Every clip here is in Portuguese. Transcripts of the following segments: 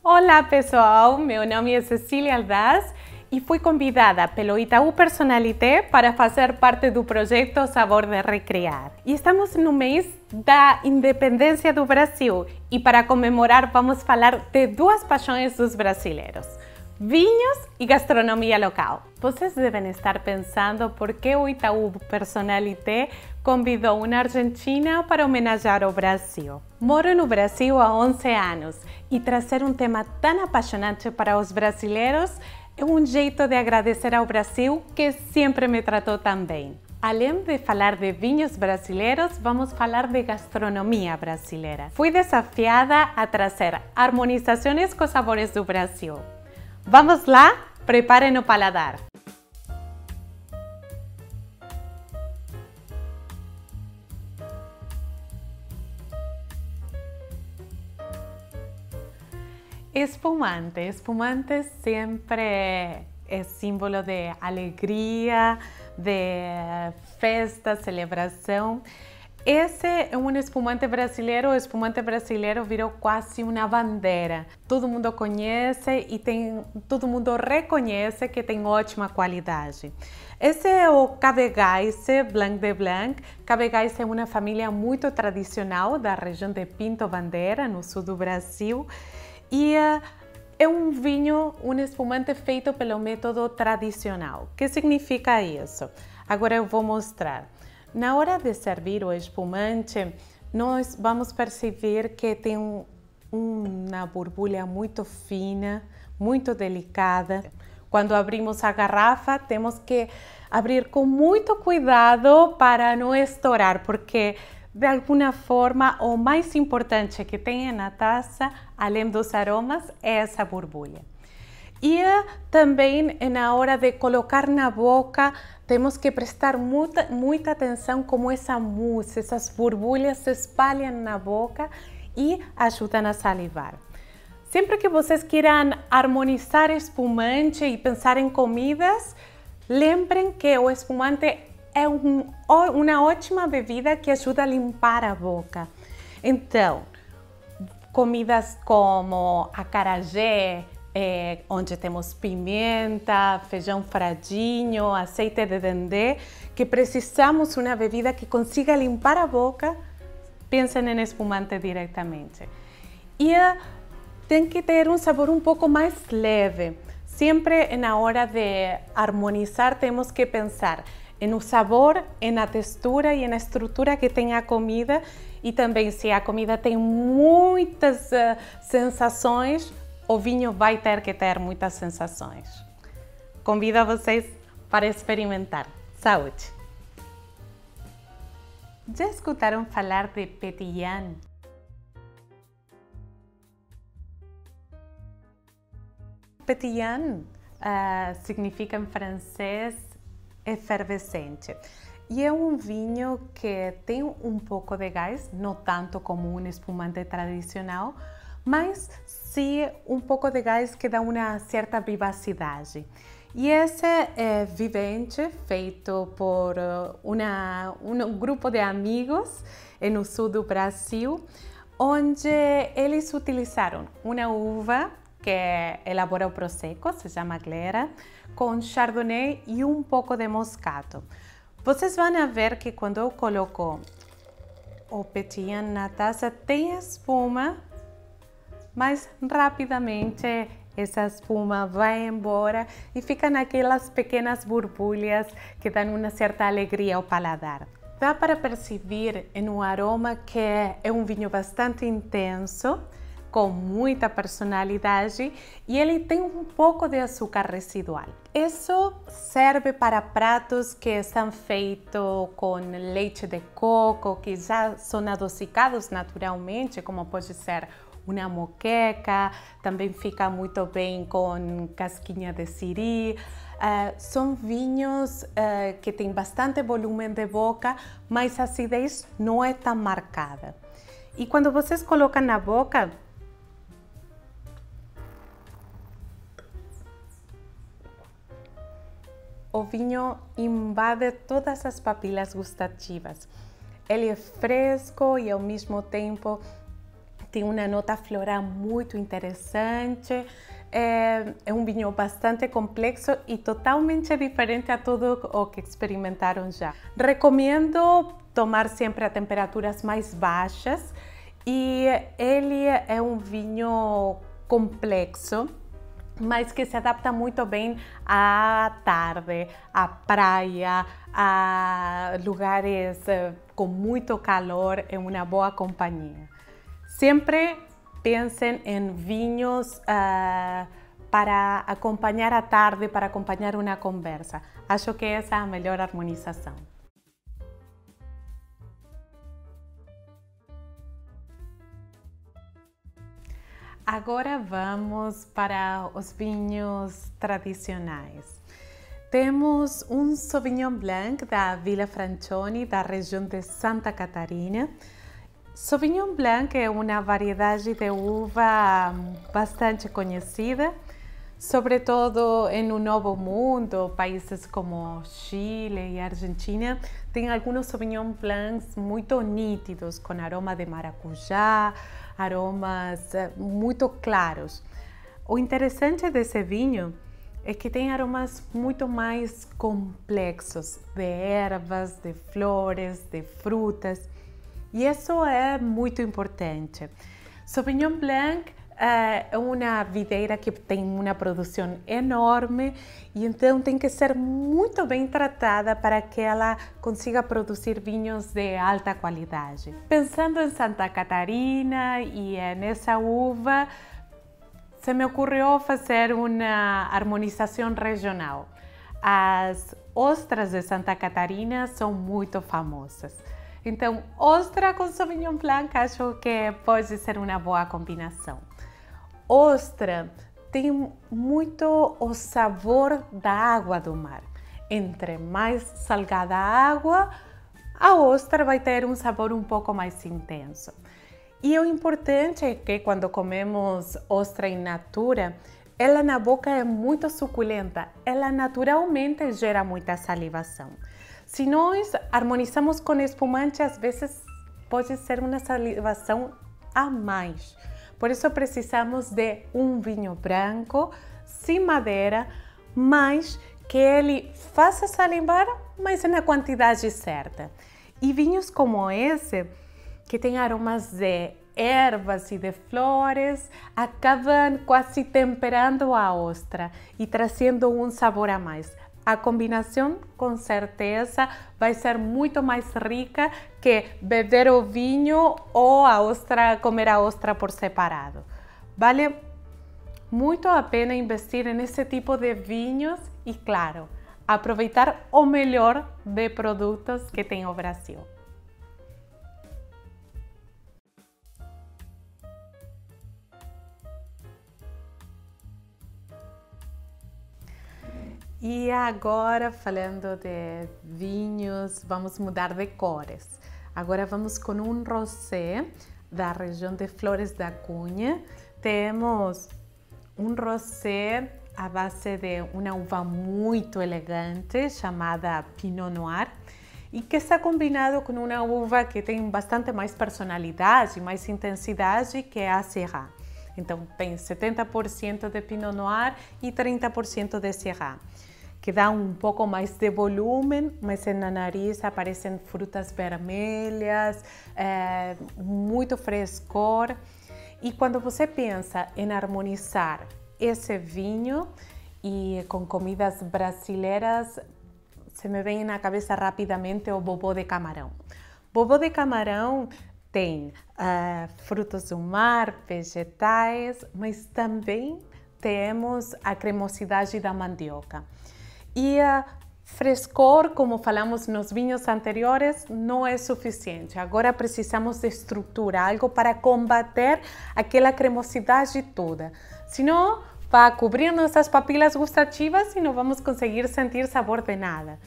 Olá pessoal, meu nome é Cecília Aldaz e fui convidada pelo Itaú Personalité para fazer parte do projeto Sabor de Recriar. E estamos no mês da independência do Brasil e para comemorar vamos falar de duas paixões dos brasileiros: vinhos e gastronomia local. Vocês devem estar pensando por que o Itaú Personalité convidou uma argentina para homenagear o Brasil. Moro no Brasil há 11 anos e trazer um tema tão apaixonante para os brasileiros é um jeito de agradecer ao Brasil que sempre me tratou tão bem. Além de falar de vinhos brasileiros, vamos falar de gastronomia brasileira. Fui desafiada a trazer harmonizações com os sabores do Brasil. Vamos lá? Preparem o paladar! Espumante. Espumante sempre é símbolo de alegria, de festa, celebração. Esse é um espumante brasileiro. O espumante brasileiro virou quase uma bandeira. Todo mundo conhece e todo mundo reconhece que tem ótima qualidade. Esse é o Cabergayse Blanc de Blanc. Cabergayse é uma família muito tradicional da região de Pinto Bandeira, no sul do Brasil. E é um vinho, um espumante feito pelo método tradicional. O que significa isso? Agora eu vou mostrar. Na hora de servir o espumante, nós vamos perceber que tem uma borbulha muito fina, muito delicada. Quando abrimos a garrafa, temos que abrir com muito cuidado para não estourar, porque de alguma forma o mais importante que tem na taça, além dos aromas, é essa borbulha. E também na hora de colocar na boca, temos que prestar muita atenção como essa mousse, essas borbulhas se espalham na boca e ajudam a salivar. Sempre que vocês queiram harmonizar espumante e pensar em comidas, lembrem que o espumante é uma ótima bebida que ajuda a limpar a boca. Então, comidas como acarajé, onde temos pimenta, feijão fradinho, azeite de dendê, que precisamos de uma bebida que consiga limpar a boca, pensem em espumante diretamente. E tem que ter um sabor um pouco mais leve. Sempre na hora de harmonizar temos que pensar no sabor, na textura e na estrutura que tem a comida, e também se a comida tem muitas sensações, o vinho vai ter que ter muitas sensações. Convido vocês para experimentar. Saúde! Já escutaram falar de pétillant? Pétillant significa em francês efervescente. E é um vinho que tem um pouco de gás, não tanto como um espumante tradicional, mas sim um pouco de gás que dá uma certa vivacidade. E esse é vivente, feito por um grupo de amigos no sul do Brasil, onde eles utilizaram uma uva que elabora o Prosecco, se chama Glera, com Chardonnay e um pouco de Moscato. Vocês vão ver que quando eu coloco o pétillant na taça, tem espuma, mas rapidamente essa espuma vai embora e fica naquelas pequenas borbulhas que dão uma certa alegria ao paladar. Dá para perceber no aroma que é um vinho bastante intenso, com muita personalidade, e ele tem um pouco de açúcar residual. Isso serve para pratos que estão feitos com leite de coco, que já são adocicados naturalmente, como pode ser uma moqueca, também fica muito bem com casquinha de siri. São vinhos que têm bastante volume de boca, mas a acidez não é tão marcada. E quando vocês colocam na boca, o vinho invade todas as papilas gustativas. Ele é fresco e ao mesmo tempo tem uma nota floral muito interessante. É um vinho bastante complexo e totalmente diferente a tudo o que experimentaram já. Recomendo tomar sempre a temperaturas mais baixas e ele é um vinho complexo, mas que se adapta muito bem à tarde, à praia, a lugares com muito calor, em uma boa companhia. Sempre pensem em vinhos para acompanhar a tarde, para acompanhar uma conversa. Acho que essa é a melhor harmonização. Agora vamos para os vinhos tradicionais. Temos um Sauvignon Blanc da Villa Francioni, da região de Santa Catarina. Sauvignon Blanc é uma variedade de uva bastante conhecida, sobretudo no Novo Mundo, países como Chile e Argentina, tem alguns Sauvignon Blancs muito nítidos, com aroma de maracujá, aromas muito claros. O interessante desse vinho é que tem aromas muito mais complexos, de ervas, de flores, de frutas, e isso é muito importante. Sauvignon Blanc é uma videira que tem uma produção enorme e então tem que ser muito bem tratada para que ela consiga produzir vinhos de alta qualidade. Pensando em Santa Catarina e nessa uva, se me ocorreu fazer uma harmonização regional. As ostras de Santa Catarina são muito famosas. Então, ostra com Sauvignon Blanc acho que pode ser uma boa combinação. Ostra tem muito o sabor da água do mar. Entre mais salgada a água, a ostra vai ter um sabor um pouco mais intenso. E o importante é que quando comemos ostra in natura, ela na boca é muito suculenta, ela naturalmente gera muita salivação. Se nós harmonizamos com espumante, às vezes pode ser uma salivação a mais. Por isso precisamos de um vinho branco, sem madeira, mas que ele faça salivar, mas na quantidade certa. E vinhos como esse, que tem aromas de ervas e de flores, acabam quase temperando a ostra e trazendo um sabor a mais. A combinação, com certeza, vai ser muito mais rica que beber o vinho ou comer a ostra por separado. Vale muito a pena investir nesse tipo de vinhos e, claro, aproveitar o melhor de produtos que tem o Brasil. E agora, falando de vinhos, vamos mudar de cores. Agora vamos com um rosé da região de Flores da Cunha. Temos um rosé à base de uma uva muito elegante chamada Pinot Noir e que está combinado com uma uva que tem bastante mais personalidade, mais intensidade, que é a Syrah. Então tem 70% de Pinot Noir e 30% de Syrah, que dá um pouco mais de volume, mas na nariz aparecem frutas vermelhas, muito frescor. E quando você pensa em harmonizar esse vinho e com comidas brasileiras, se me vem na cabeça rapidamente o bobô de camarão. Bobô de camarão tem frutos do mar, vegetais, mas também temos a cremosidade da mandioca. E frescor, como falamos nos vinhos anteriores, não é suficiente. Agora precisamos de estrutura, algo para combater aquela cremosidade toda. Senão, vai cobrir nossas papilas gustativas e não vamos conseguir sentir sabor de nada.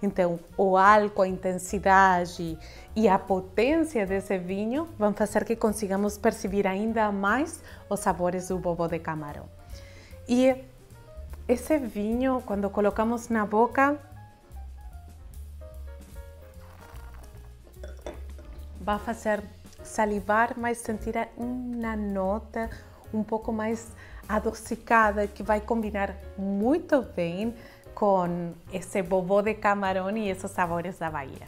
Então, o álcool, a intensidade e a potência desse vinho vão fazer que consigamos perceber ainda mais os sabores do bobô de camarão. E esse vinho, quando colocamos na boca, vai fazer salivar, mas sentir uma nota um pouco mais adocicada que vai combinar muito bem com esse bobô de camarão e esses sabores da Bahia.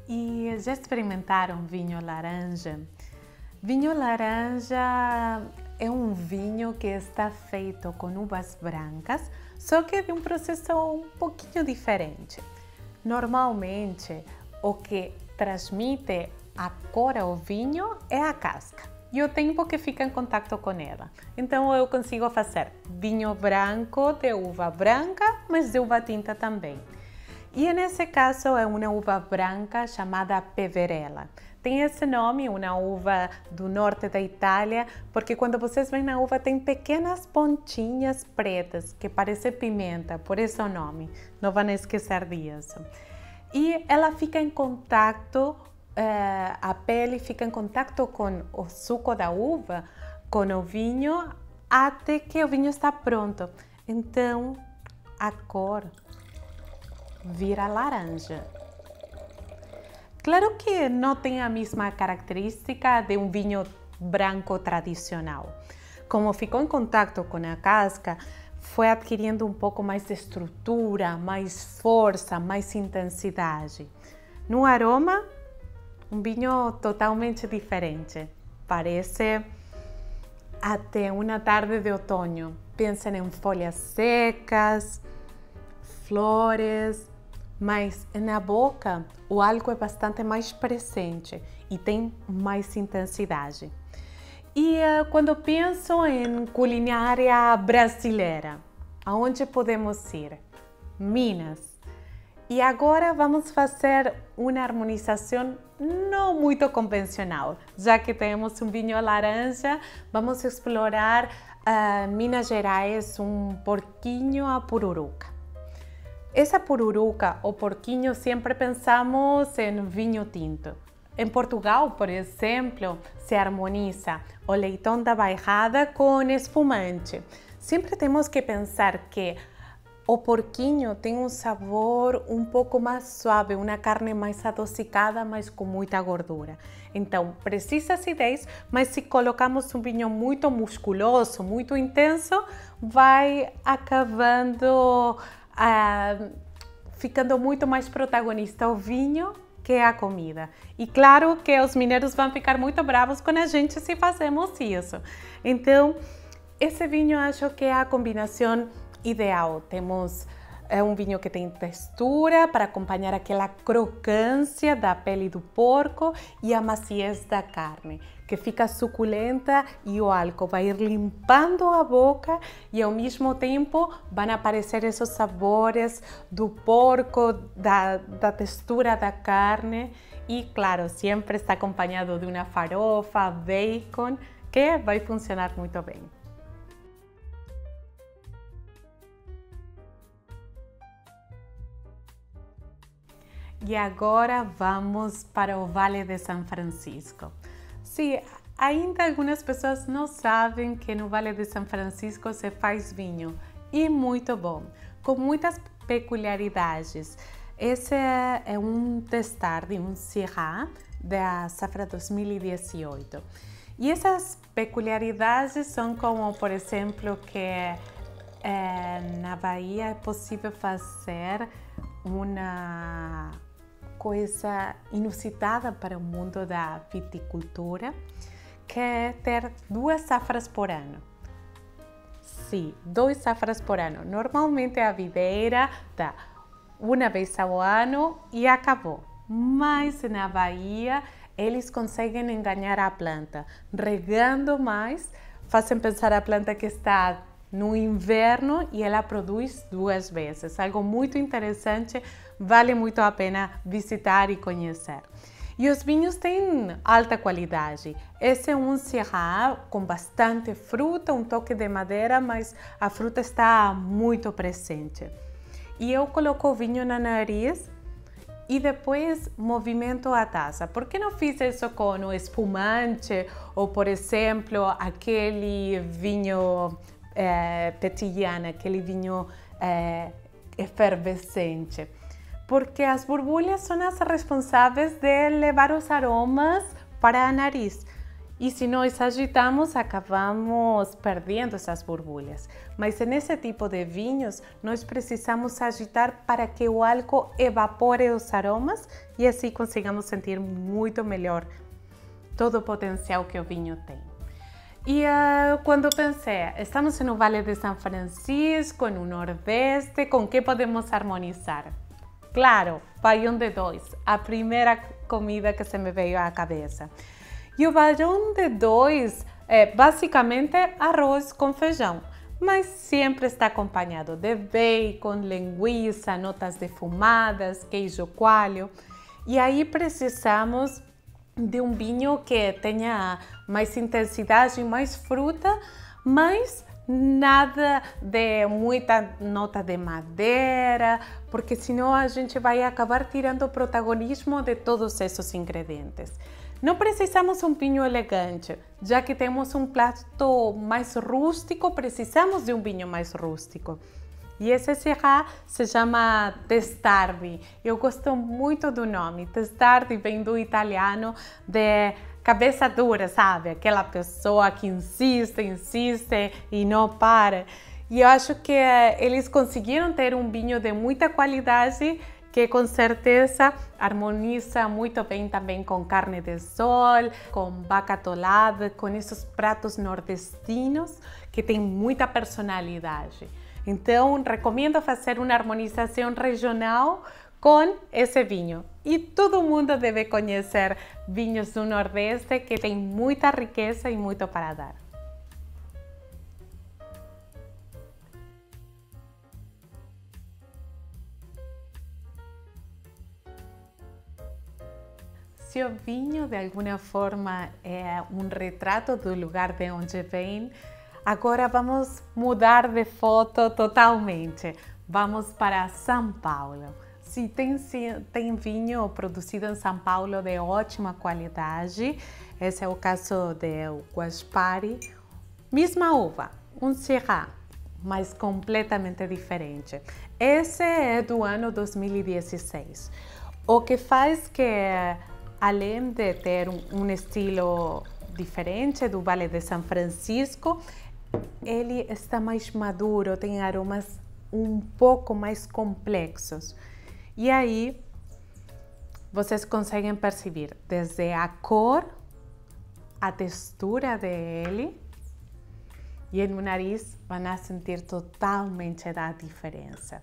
E já experimentaram vinho laranja? Vinho laranja é um vinho que está feito com uvas brancas, só que de um processo um pouquinho diferente. Normalmente, o que transmite a cor ao vinho é a casca e o tempo que fica em contato com ela. Então eu consigo fazer vinho branco de uva branca, mas de uva tinta também. E nesse caso é uma uva branca chamada Peverella. Tem esse nome, uma uva do norte da Itália, porque quando vocês veem na uva tem pequenas pontinhas pretas que parecem pimenta, por esse o nome, não vão esquecer disso. E ela fica em contato, a pele fica em contato com o suco da uva, com o vinho, até que o vinho está pronto. Então a cor vira laranja. Claro que não tem a mesma característica de um vinho branco tradicional. Como ficou em contato com a casca, foi adquirindo um pouco mais de estrutura, mais força, mais intensidade. No aroma, um vinho totalmente diferente. Parece até uma tarde de outono. Pensem em folhas secas, flores, mas na boca o álcool é bastante mais presente e tem mais intensidade. E quando penso em culinária brasileira, aonde podemos ir? Minas. E agora vamos fazer uma harmonização não muito convencional. Já que temos um vinho laranja, vamos explorar Minas Gerais, um porquinho à pururuca. Essa pururuca ou porquinho sempre pensamos em vinho tinto. Em Portugal, por exemplo, se harmoniza o leitão da bairrada com espumante. Sempre temos que pensar que o porquinho tem um sabor um pouco mais suave, uma carne mais adocicada, mas com muita gordura. Então, precisa acidez, mas se colocamos um vinho muito musculoso, muito intenso, vai acabando ficando muito mais protagonista o vinho que a comida. E claro que os mineiros vão ficar muito bravos com a gente se fazemos isso. Então, esse vinho acho que é a combinação ideal. Temos um vinho que tem textura para acompanhar aquela crocância da pele do porco e a maciez da carne, que fica suculenta e o álcool vai ir limpando a boca e ao mesmo tempo vão aparecer esses sabores do porco, da textura da carne e, claro, sempre está acompanhado de uma farofa, bacon, que vai funcionar muito bem. E agora vamos para o Vale de São Francisco. Sim, ainda algumas pessoas não sabem que no Vale de São Francisco se faz vinho e muito bom, com muitas peculiaridades. Esse é um testar de um Syrah da safra 2018. E essas peculiaridades são como, por exemplo, que na Bahia é possível fazer uma coisa inusitada para o mundo da viticultura, que é ter 2 safras por ano. Sim, 2 safras por ano. Normalmente a videira dá uma vez ao ano e acabou. Mas na Bahia eles conseguem enganar a planta. Regando mais, fazem pensar a planta que está no inverno e ela produz 2 vezes. Algo muito interessante, vale muito a pena visitar e conhecer. E os vinhos têm alta qualidade. Esse é um Syrah com bastante fruta, um toque de madeira, mas a fruta está muito presente. E eu coloco o vinho na nariz e depois movimento a taça. Por que não fiz isso com o espumante ou, por exemplo, aquele vinho Petillana, aquele vinho efervescente. Porque as borbulhas são as responsáveis de levar os aromas para o nariz. E se nós agitamos, acabamos perdendo essas borbulhas. Mas nesse tipo de vinhos, nós precisamos agitar para que o álcool evapore os aromas e assim consigamos sentir muito melhor todo o potencial que o vinho tem. E quando pensei, estamos no Vale de São Francisco, no Nordeste, com que podemos harmonizar? Claro, baião de dois, a primeira comida que se me veio à cabeça. E o baião de dois é basicamente arroz com feijão, mas sempre está acompanhado de bacon, linguiça, notas defumadas, queijo coalho. E aí precisamos de um vinho que tenha mais intensidade, mais fruta, mas nada de muita nota de madeira, porque senão a gente vai acabar tirando o protagonismo de todos esses ingredientes. Não precisamos de um vinho elegante, já que temos um prato mais rústico, precisamos de um vinho mais rústico. E esse Syrah se chama Testardi. Eu gosto muito do nome. Testardi vem do italiano de cabeça dura, sabe? Aquela pessoa que insiste e não para. E eu acho que eles conseguiram ter um vinho de muita qualidade que com certeza harmoniza muito bem também com carne de sol, com vaca atolada, com esses pratos nordestinos que têm muita personalidade. Então, recomendo fazer uma harmonização regional com esse vinho. E todo mundo deve conhecer vinhos do Nordeste que têm muita riqueza e muito para dar. Se o vinho de alguma forma é um retrato do lugar de onde vem, agora vamos mudar de foto totalmente. Vamos para São Paulo. Se tem vinho produzido em São Paulo de ótima qualidade, esse é o caso do Guaspari. Mesma uva, um Syrah, mas completamente diferente. Esse é do ano 2016. O que faz que, além de ter um estilo diferente do Vale de São Francisco, ele está mais maduro, tem aromas um pouco mais complexos. E aí, vocês conseguem perceber desde a cor, a textura dele, e no nariz vão sentir totalmente a diferença.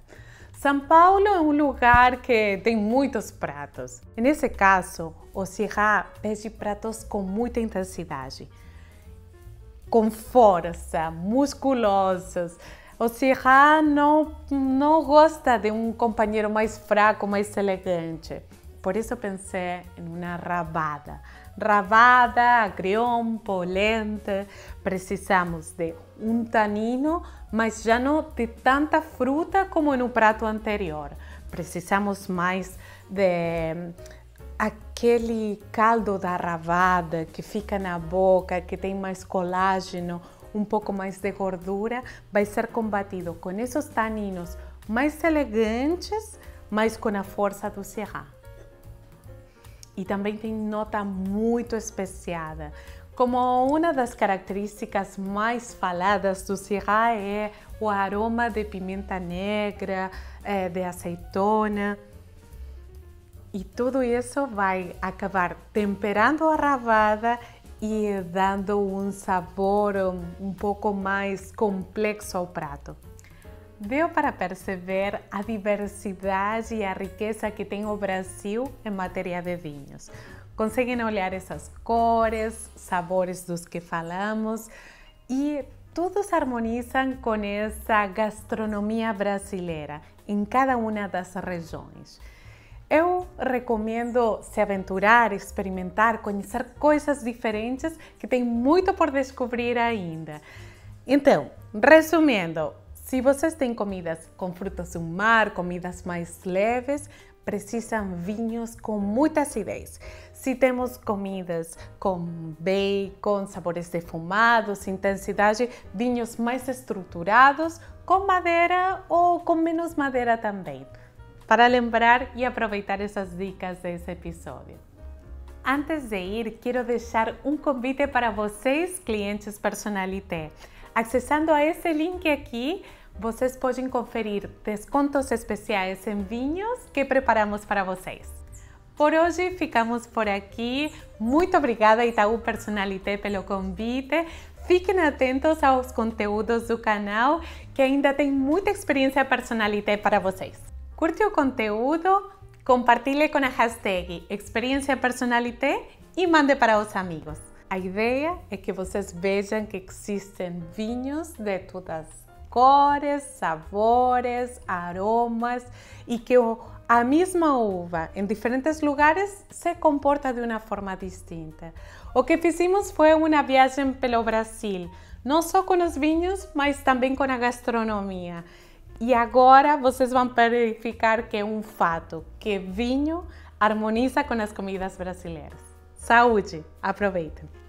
São Paulo é um lugar que tem muitos pratos. Nesse caso, o Syrah pede pratos com muita intensidade, com força, musculosos. O Syrah não gosta de um companheiro mais fraco, mais elegante. Por isso pensei em uma rabada. Rabada, agrião, polenta. Precisamos de um tanino, mas já não de tanta fruta como no prato anterior. Precisamos mais de aquele caldo da rabada que fica na boca, que tem mais colágeno, um pouco mais de gordura, vai ser combatido com esses taninos mais elegantes, mas com a força do Syrah. E também tem nota muito especiada. Como uma das características mais faladas do Syrah é o aroma de pimenta negra, de azeitona. E tudo isso vai acabar temperando a rabada e dando um sabor um pouco mais complexo ao prato. Deu para perceber a diversidade e a riqueza que tem o Brasil em matéria de vinhos. Conseguem olhar essas cores, sabores dos que falamos e todos harmonizam com essa gastronomia brasileira em cada uma das regiões. Eu recomendo se aventurar, experimentar, conhecer coisas diferentes que tem muito por descobrir ainda. Então, resumindo, se vocês têm comidas com frutos do mar, comidas mais leves, precisam vinhos com muita acidez. Se temos comidas com bacon, sabores defumados, intensidade, vinhos mais estruturados, com madeira ou com menos madeira também. Para lembrar e aproveitar essas dicas desse episódio. Antes de ir, quero deixar um convite para vocês, clientes Personalité. Acessando a esse link aqui, vocês podem conferir descontos especiais em vinhos que preparamos para vocês. Por hoje ficamos por aqui. Muito obrigada, Itaú Personalité, pelo convite. Fiquem atentos aos conteúdos do canal, que ainda tem muita experiência Personalité para vocês. Curte o conteúdo, compartilhe com a hashtag Experiência Personalité e mande para os amigos. A ideia é que vocês vejam que existem vinhos de todas as cores, sabores, aromas e que a mesma uva em diferentes lugares se comporta de uma forma distinta. O que fizemos foi uma viagem pelo Brasil, não só com os vinhos, mas também com a gastronomia. E agora vocês vão verificar que é um fato, que vinho harmoniza com as comidas brasileiras. Saúde! Aproveitem!